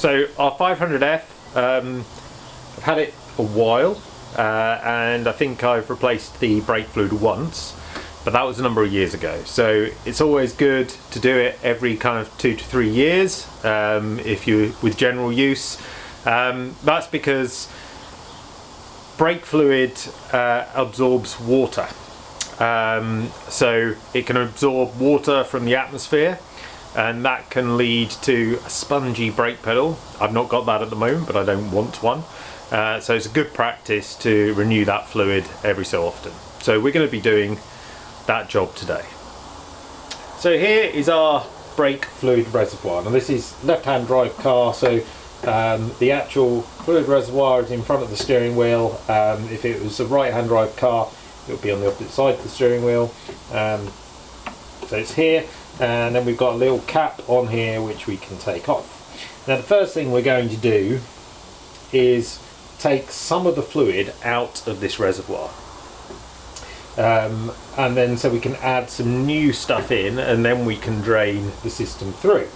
So our 500F, I've had it a while, and I think I've replaced the brake fluid once, but that was a number of years ago. So it's always good to do it every kind of 2 to 3 years if you're with general use. That's because brake fluid absorbs water. So it can absorb water from the atmosphere, and that can lead to a spongy brake pedal. I've not got that at the moment, but I don't want one. So it's a good practice to renew that fluid every so often. So we're going to be doing that job today. So here is our brake fluid reservoir. Now this is left-hand drive car, so the actual fluid reservoir is in front of the steering wheel. If it was a right-hand drive car, it would be on the opposite side of the steering wheel. So it's here, and then we've got a little cap on here which we can take off. Now the first thing we're going to do is take some of the fluid out of this reservoir, and then so we can add some new stuff in, and then we can drain the system through.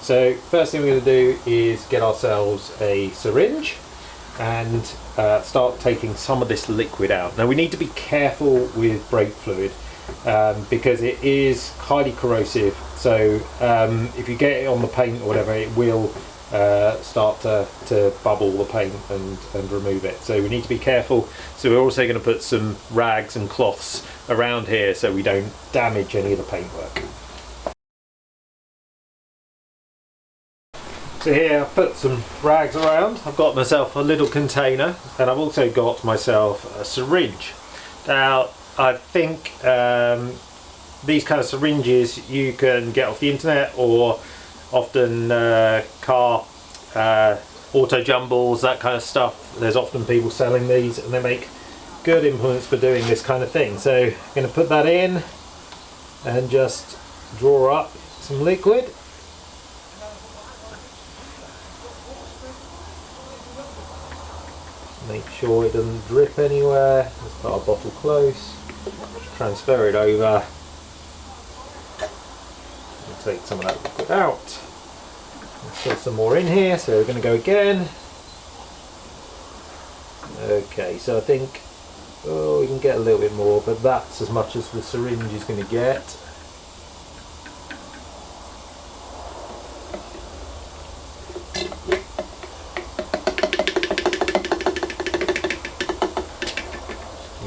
So first thing we're going to do is get ourselves a syringe and start taking some of this liquid out. Now we need to be careful with brake fluid because it is highly corrosive, so if you get it on the paint or whatever, it will start to bubble the paint and remove it. So we need to be careful. So we're also going to put some rags and cloths around here so we don't damage any of the paintwork. So here I've put some rags around. I've got myself a little container, and I've also got myself a syringe. Now I think these kind of syringes you can get off the internet, or often car auto jumbles, that kind of stuff. There's often people selling these, and they make good implements for doing this kind of thing. So I'm going to put that in and just draw up some liquid. Make sure it doesn't drip anywhere. Let's put our bottle close, transfer it over, and take some of that liquid out. Let's put some more in here, so we're going to go again. Okay, so I think, we can get a little bit more, but that's as much as the syringe is going to get.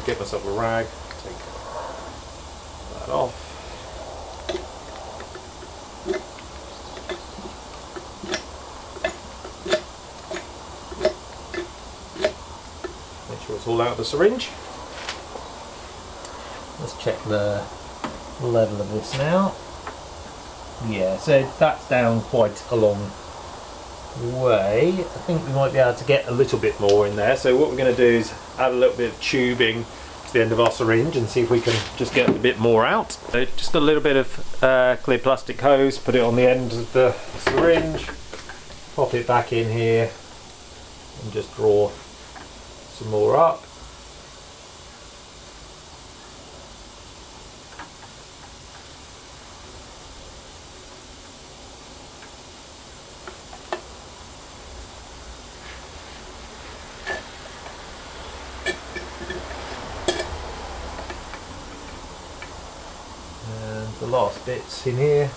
Get myself a rag, take that off. Make sure it's all out of the syringe. Let's check the level of this now. Yeah, so that's down quite a long way. I think we might be able to get a little bit more in there. So what we're going to do is add a little bit of tubing to the end of our syringe and see if we can just get a bit more out. So just a little bit of clear plastic hose, put it on the end of the syringe, pop it back in here and just draw some more up. The last bits in here.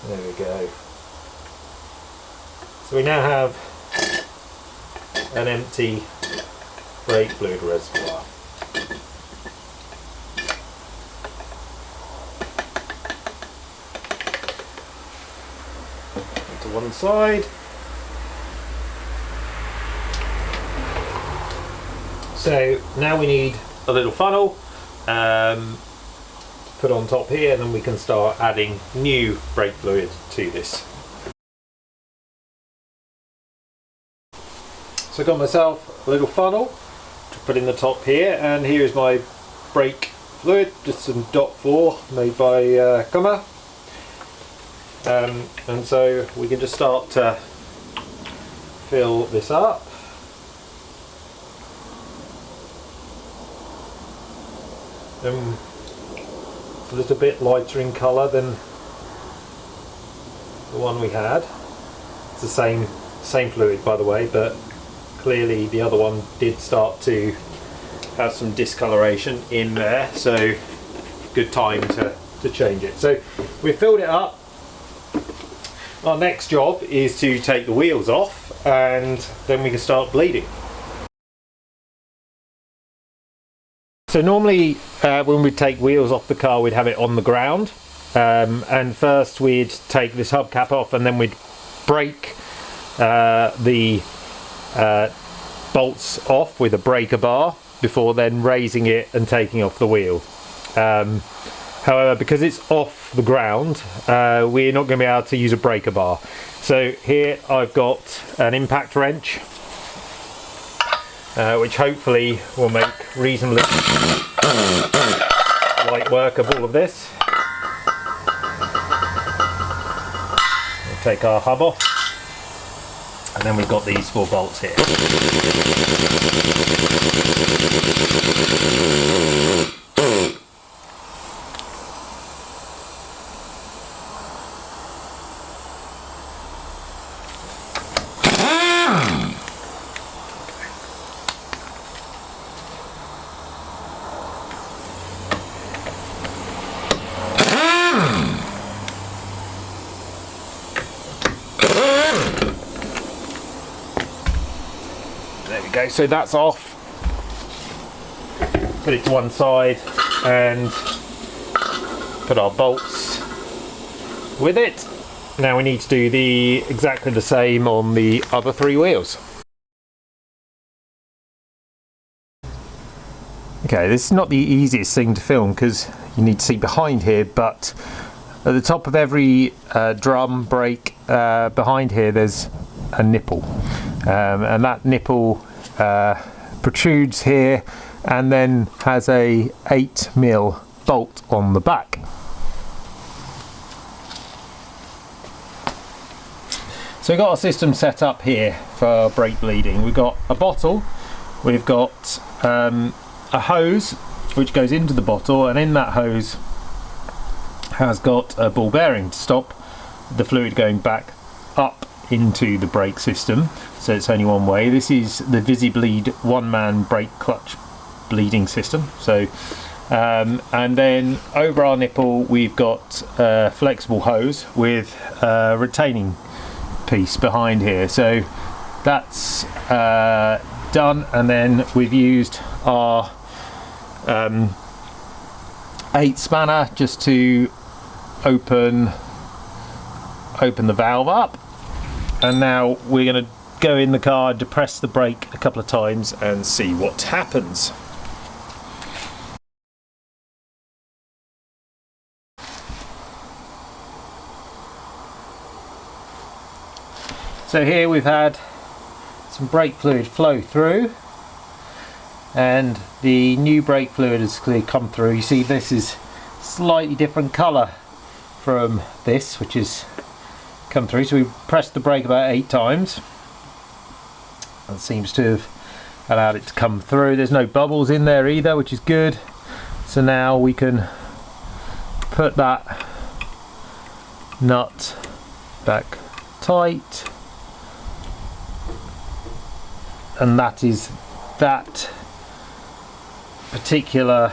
There we go. So we now have an empty brake fluid reservoir. To one side. So now we need a little funnel put on top here, and then we can start adding new brake fluid to this. So I've got myself a little funnel to put in the top here, and here is my brake fluid, just some .4 made by Kummer. And so we can just start to fill this up. It's a little bit lighter in colour than the one we had. It's the same fluid, by the way, but clearly the other one did start to have some discoloration in there, so good time to change it. So we've filled it up. Our next job is to take the wheels off, and then we can start bleeding. So normally when we take wheels off the car, we'd have it on the ground, and first we'd take this hubcap off, and then we'd break the bolts off with a breaker bar before then raising it and taking off the wheel. However, because it's off the ground, we're not going to be able to use a breaker bar. So here I've got an impact wrench, which hopefully will make reasonably light work of all of this. We'll take our hub off, and then we've got these 4 bolts here. There we go, so that's off. Put it to one side and put our bolts with it. Now we need to do exactly the same on the other 3 wheels. Okay, this is not the easiest thing to film because you need to see behind here, but at the top of every drum brake behind here there's a nipple, and that nipple protrudes here and then has a 8mm bolt on the back. So we've got our system set up here for brake bleeding. We've got a bottle, we've got a hose which goes into the bottle, and in that hose has got a ball bearing to stop the fluid going back up into the brake system, so it's only one way. This is the VisiBleed one-man brake clutch bleeding system. So and then over our nipple we've got a flexible hose with a retaining piece behind here, so that's done. And then we've used our 8 spanner just to open the valve up, and now we're going to go in the car, depress the brake a couple of times and see what happens. So here we've had some brake fluid flow through, and the new brake fluid has clearly come through. You see this is slightly different colour from this, which is come through. So we pressed the brake about 8 times. That seems to have allowed it to come through. There's no bubbles in there either, which is good. So now we can put that nut back tight, and that is that particular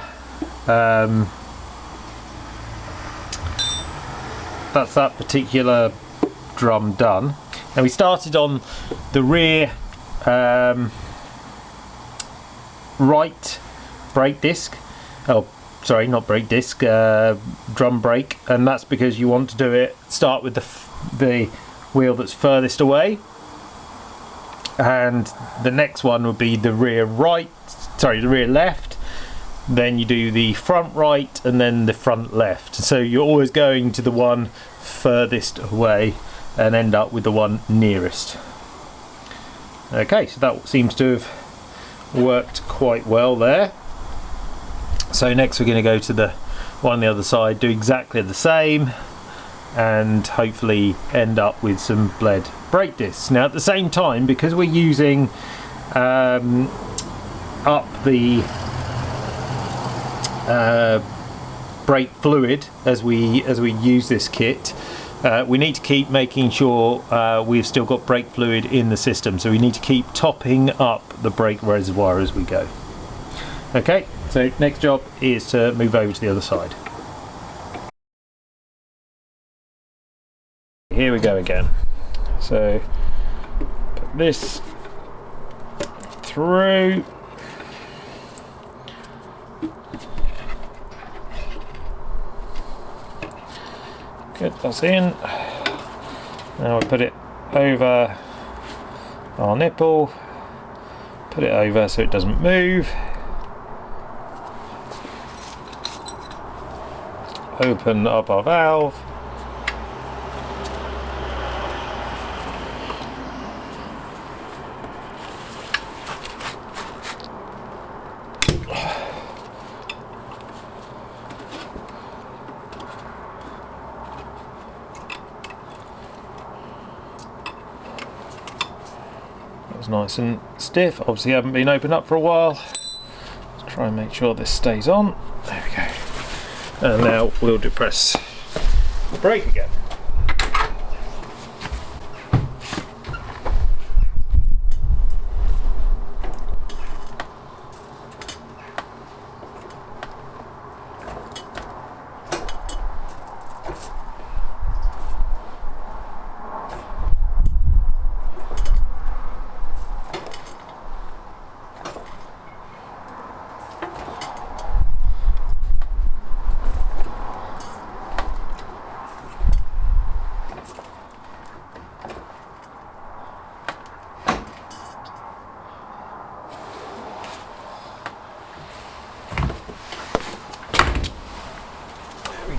that's that particular drum done. Now we started on the rear right brake disc, oh sorry, not brake disc, drum brake, and that's because you want to do it, start with the wheel that's furthest away, and the next one would be the rear right, sorry, the rear left, then you do the front right and then the front left. So you're always going to the one furthest away and end up with the one nearest. Okay, so that seems to have worked quite well there. So next we're going to go to the one on the other side, do exactly the same, and hopefully end up with some bled brake discs. Now at the same time, because we're using up the brake fluid as we use this kit, we need to keep making sure we've still got brake fluid in the system, so we need to keep topping up the brake reservoir as we go. Okay, so next job is to move over to the other side. Here we go again. So put this through. Good, that's in. Now we put it over our nipple, put it over so it doesn't move. Open up our valve. That's nice and stiff. Obviously haven't been opened up for a while. Let's try and make sure this stays on. There we go. And now we'll depress the brake again.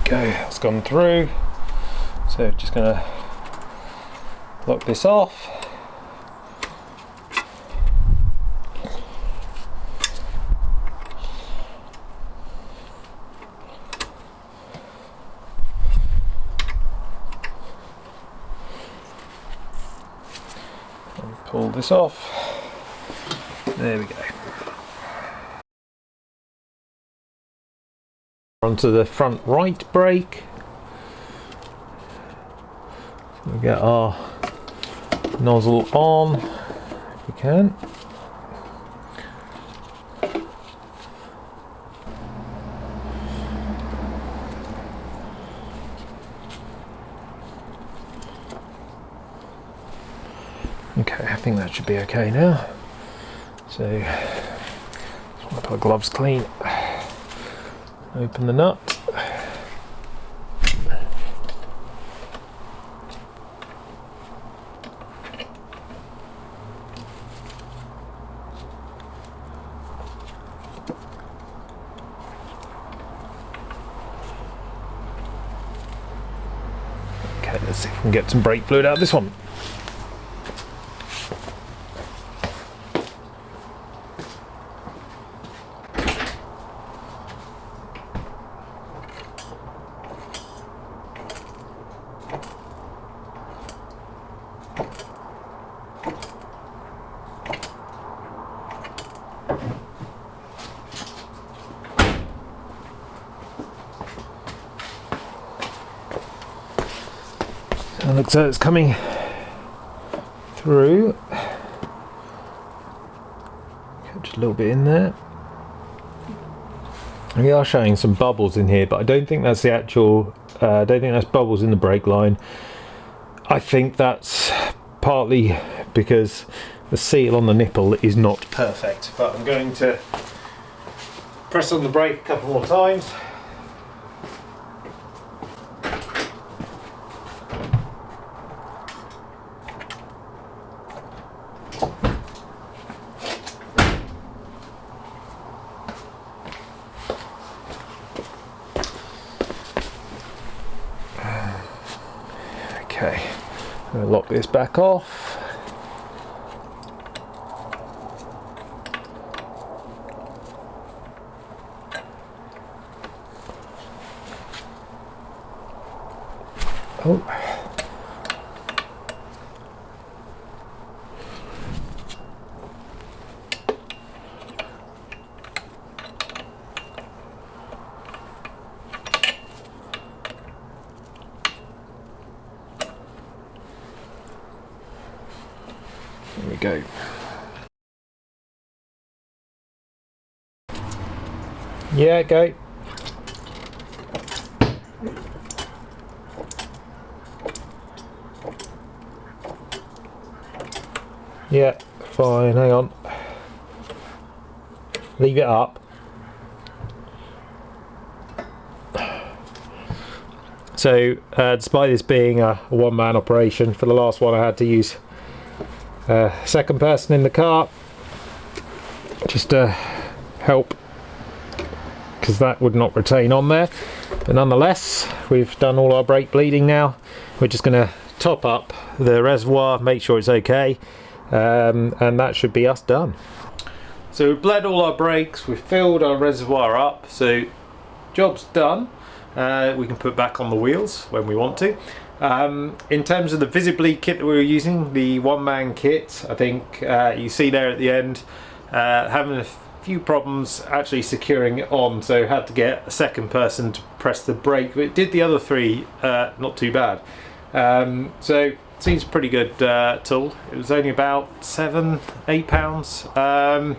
Go, it's gone through, so just going to lock this off. And pull this off. There we go. Onto the front right brake. So we get our nozzle on if we can. Okay, I think that should be okay now. So just want to put our gloves clean. Open the nut. Okay, let's see if we can get some brake fluid out of this one. It looks like it's coming through. Just a little bit in there. We are showing some bubbles in here, but I don't think that's the actual. I don't think that's bubbles in the brake line. I think that's partly because the seal on the nipple is not perfect. But I'm going to press on the brake a couple more times. Okay, I'm going to lock this back off. Oh. There we go. Yeah, go. Yeah, fine, hang on. Leave it up. So, despite this being a one-man operation, for the last one I had to use a second person in the car just to help, because that would not retain on there. But nonetheless, we've done all our brake bleeding now. We're just going to top up the reservoir, make sure it's okay, and that should be us done. So we've bled all our brakes, we've filled our reservoir up, so job's done. We can put back on the wheels when we want to. In terms of the Visibly kit that we were using, the one-man kit, I think you see there at the end, having a few problems actually securing it on, so had to get a second person to press the brake, but it did the other three not too bad. So seems a pretty good tool. It was only about £7–8,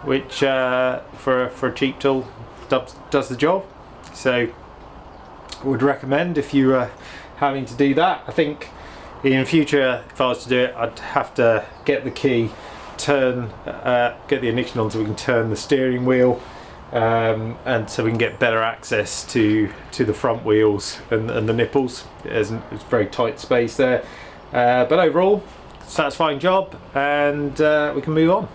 which for a cheap tool does the job. So would recommend if you were having to do that. I think in future, if I was to do it, I'd have to get the key, get the ignition on so we can turn the steering wheel, and so we can get better access to the front wheels and the nipples. There's very tight space there, but overall satisfying job, and we can move on.